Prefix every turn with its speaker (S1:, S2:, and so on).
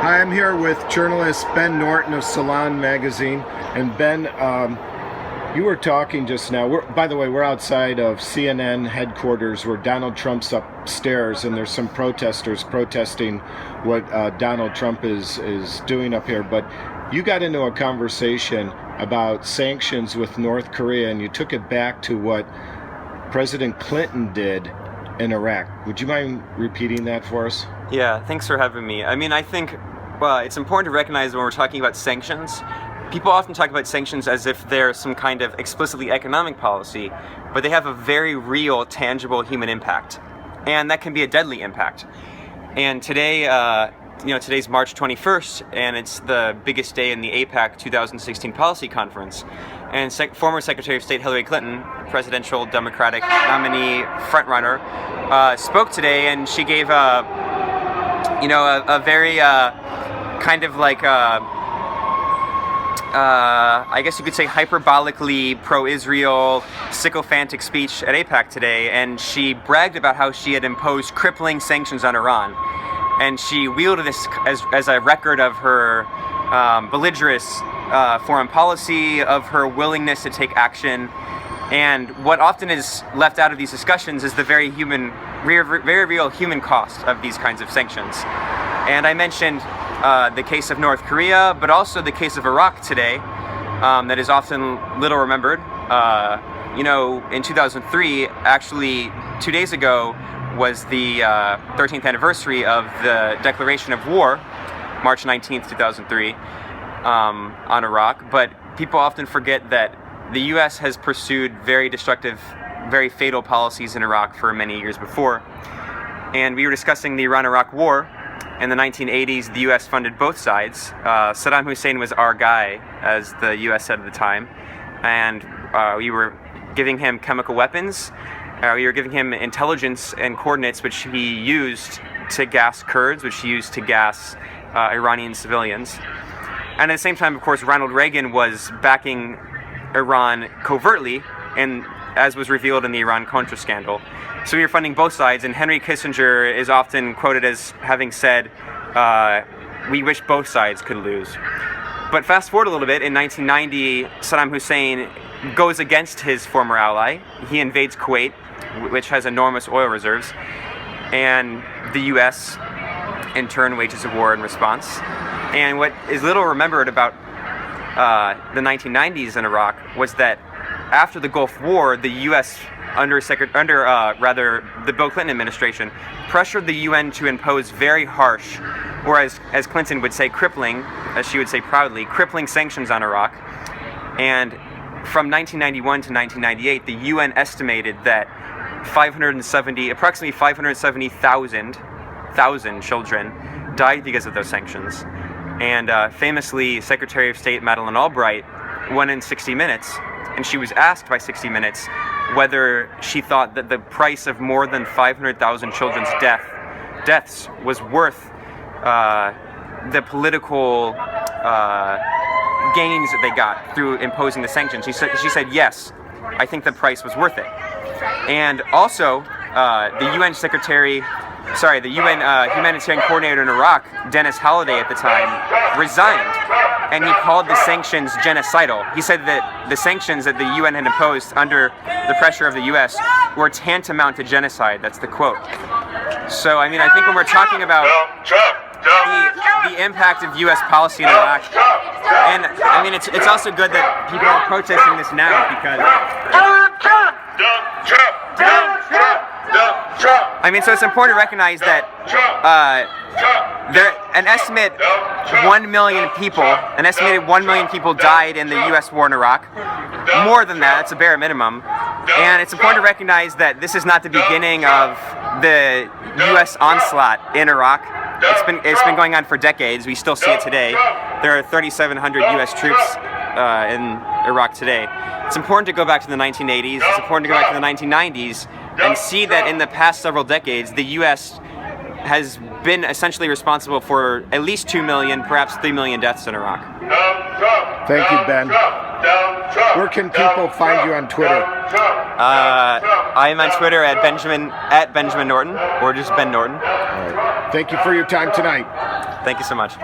S1: Hi, I'm here with journalist Ben Norton of Salon magazine. And Ben, you were talking just now. By the way, we're outside of CNN headquarters where Donald Trump's upstairs, and there's some protesters protesting what Donald Trump is doing up here. But you got into a conversation about sanctions with North Korea, and you took it back to what President Clinton did in Iraq. Would you mind repeating that for us?
S2: Yeah, thanks for having me. I mean, I think it's important to recognize when we're talking about sanctions, people often talk about sanctions as if they're some kind of explicitly economic policy, but they have a very real, tangible human impact. And that can be a deadly impact. And today, today's March 21st, and it's the biggest day in the APAC 2016 policy conference. And former Secretary of State Hillary Clinton, presidential Democratic nominee frontrunner, spoke today, and she gave a very kind of like I guess you could say hyperbolically pro-Israel, sycophantic speech at APAC today, and she bragged about how she had imposed crippling sanctions on Iran. And she wielded this as a record of her belligerent foreign policy, of her willingness to take action. And what often is left out of these discussions is the very real human cost of these kinds of sanctions. And I mentioned the case of North Korea, but also the case of Iraq today, that is often little remembered. In 2003, actually 2 days ago, was the 13th anniversary of the declaration of war, March 19th, 2003, on Iraq. But people often forget that the U.S. has pursued very destructive, very fatal policies in Iraq for many years before. And we were discussing the Iran-Iraq war. In the 1980s, the U.S. funded both sides. Saddam Hussein was our guy, as the U.S. said at the time. And we were giving him chemical weapons. We were giving him intelligence and coordinates which he used to gas Kurds, which he used to gas Iranian civilians. And at the same time, of course, Ronald Reagan was backing Iran covertly, and as was revealed in the Iran-Contra scandal. So we were funding both sides, and Henry Kissinger is often quoted as having said, we wish both sides could lose. But fast forward a little bit, in 1990, Saddam Hussein goes against his former ally. He invades Kuwait, which has enormous oil reserves, and the U.S. in turn wages a war in response. And what is little remembered about the 1990s in Iraq was that after the Gulf War, the U.S. under the Bill Clinton administration pressured the UN to impose very harsh, or as Clinton would say, crippling, as she would say proudly, crippling sanctions on Iraq. And from 1991 to 1998, the UN estimated that approximately 570,000 children died because of those sanctions. And famously, Secretary of State Madeleine Albright went in 60 Minutes, and she was asked by 60 Minutes whether she thought that the price of more than 500,000 children's deaths was worth the political gains that they got through imposing the sanctions. She said, yes, I think the price was worth it. And also, the UN humanitarian coordinator in Iraq, Dennis Holliday at the time, resigned, and he called the sanctions genocidal. He said that the sanctions that the UN had imposed under the pressure of the US were tantamount to genocide. That's the quote. So, I mean, I think when we're talking about the impact of US policy in Iraq, and I mean, it's also good that people are protesting this now because so it's important to recognize that an estimated 1 million people died in the U.S. war in Iraq. More than that, it's a bare minimum. And it's important to recognize that this is not the beginning of the U.S. onslaught in Iraq. It's been going on for decades. We still see it today. There are 3,700 U.S. troops in Iraq today. It's important to go back to the 1980s. It's important to go back to the 1990s and see that in the past several decades, the U.S. has been essentially responsible for at least 2 million, perhaps 3 million deaths in Iraq.
S1: Thank you, Ben. Where can people find you on Twitter?
S2: I am on Twitter at Benjamin Norton, or just Ben Norton.
S1: All right. Thank you for your time tonight.
S2: Thank you so much.